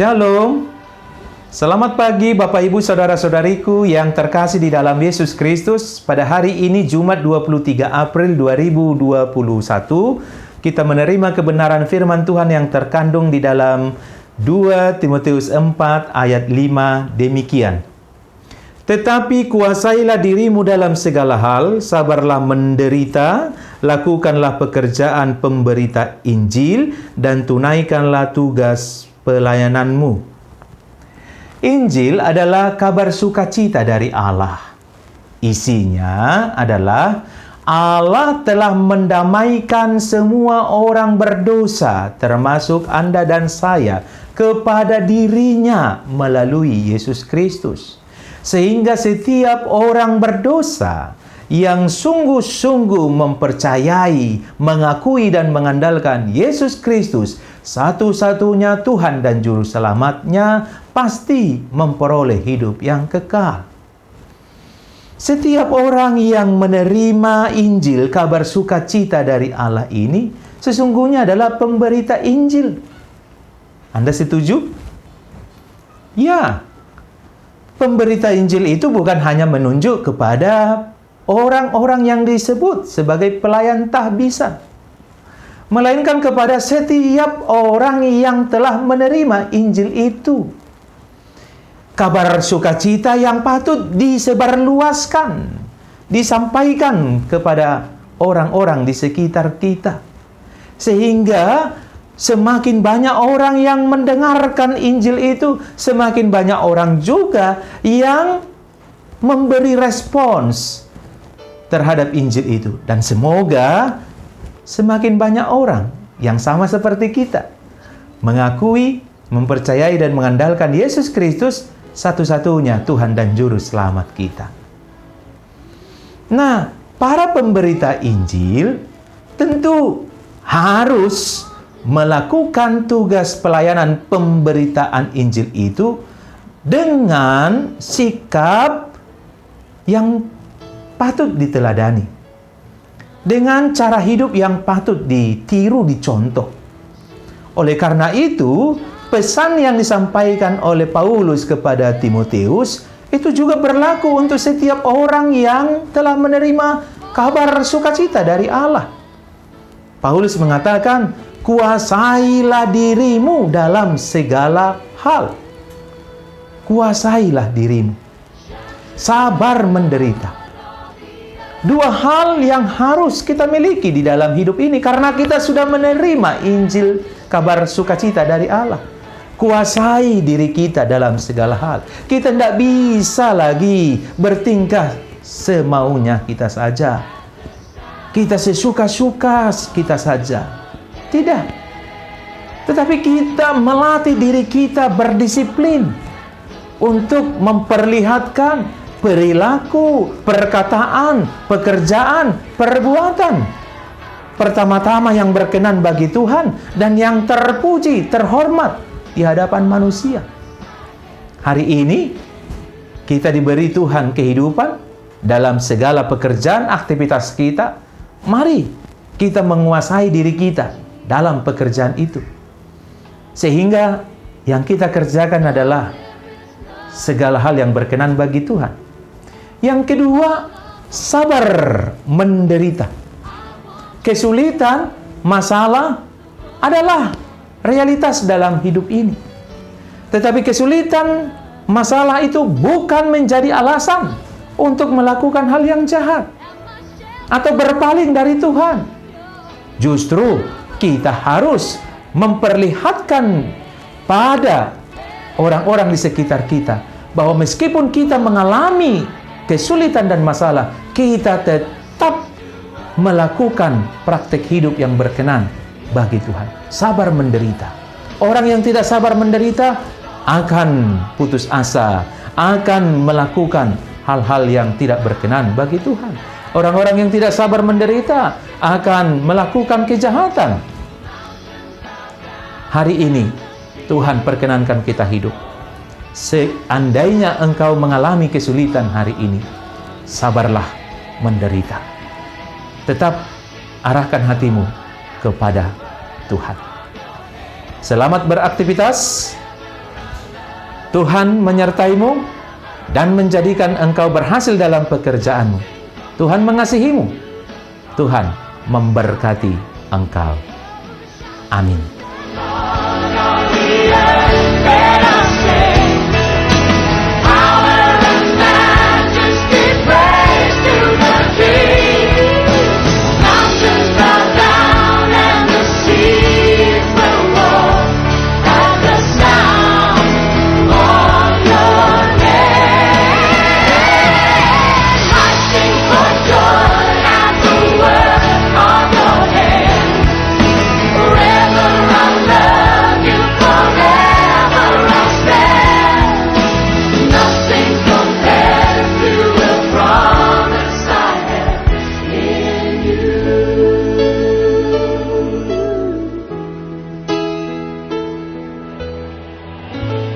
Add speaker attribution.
Speaker 1: Shalom. Selamat pagi Bapak Ibu Saudara-saudariku yang terkasih di dalam Yesus Kristus. Pada hari ini Jumat 23 April 2021, kita menerima kebenaran firman Tuhan yang terkandung di dalam 2 Timotius 4 ayat 5 demikian. Tetapi kuasailah dirimu dalam segala hal, sabarlah menderita, lakukanlah pekerjaan pemberita Injil, dan tunaikanlah tugas pelayananmu. Injil adalah kabar sukacita dari Allah. Isinya adalah Allah telah mendamaikan semua orang berdosa, termasuk Anda dan saya, kepada dirinya melalui Yesus Kristus. Sehingga setiap orang berdosa yang sungguh-sungguh mempercayai, mengakui dan mengandalkan Yesus Kristus, satu-satunya Tuhan dan Juru Selamatnya, pasti memperoleh hidup yang kekal. Setiap orang yang menerima Injil, kabar sukacita dari Allah ini, sesungguhnya adalah pemberita Injil. Anda setuju? Ya. Pemberita Injil itu bukan hanya menunjuk kepada orang-orang yang disebut sebagai pelayan tahbisan, melainkan kepada setiap orang yang telah menerima Injil itu. Kabar sukacita yang patut disebarluaskan, disampaikan kepada orang-orang di sekitar kita. Sehingga semakin banyak orang yang mendengarkan Injil itu, semakin banyak orang juga yang memberi respons terhadap Injil itu. Dan semoga semakin banyak orang yang sama seperti kita, mengakui, mempercayai dan mengandalkan Yesus Kristus, satu-satunya Tuhan dan Juru Selamat kita. Nah, para pemberita Injil tentu harus melakukan tugas pelayanan pemberitaan Injil itu dengan sikap yang patut diteladani, dengan cara hidup yang patut ditiru, dicontoh. Oleh karena itu, pesan yang disampaikan oleh Paulus kepada Timotius itu juga berlaku untuk setiap orang yang telah menerima kabar sukacita dari Allah. Paulus mengatakan, kuasailah dirimu dalam segala hal. Kuasailah dirimu. Sabar menderita. Dua hal yang harus kita miliki di dalam hidup ini karena kita sudah menerima Injil, kabar sukacita dari Allah. Kuasai diri kita dalam segala hal. Kita tidak bisa lagi bertingkah semaunya kita saja. Kita sesuka-suka kita saja. Tidak. Tetapi kita melatih diri kita berdisiplin untuk memperlihatkan perilaku, perkataan, pekerjaan, perbuatan pertama-tama yang berkenan bagi Tuhan dan yang terpuji, terhormat di hadapan manusia. Hari ini kita diberi Tuhan kehidupan dalam segala pekerjaan, aktivitas kita. Mari kita menguasai diri kita dalam pekerjaan itu, sehingga yang kita kerjakan adalah segala hal yang berkenan bagi Tuhan. Yang kedua, sabar menderita. Kesulitan, masalah adalah realitas dalam hidup ini. Tetapi kesulitan, masalah itu bukan menjadi alasan untuk melakukan hal yang jahat atau berpaling dari Tuhan. Justru kita harus memperlihatkan pada orang-orang di sekitar kita bahwa meskipun kita mengalami kesulitan dan masalah, kita tetap melakukan praktek hidup yang berkenan bagi Tuhan. Sabar menderita. Orang yang tidak sabar menderita akan putus asa, akan melakukan hal-hal yang tidak berkenan bagi Tuhan. Orang-orang yang tidak sabar menderita akan melakukan kejahatan. Hari ini Tuhan perkenankan kita hidup. Seandainya engkau mengalami kesulitan hari ini, sabarlah menderita. Tetap arahkan hatimu kepada Tuhan. Selamat beraktivitas. Tuhan menyertaimu dan menjadikan engkau berhasil dalam pekerjaanmu. Tuhan mengasihimu. Tuhan memberkati engkau. Amin.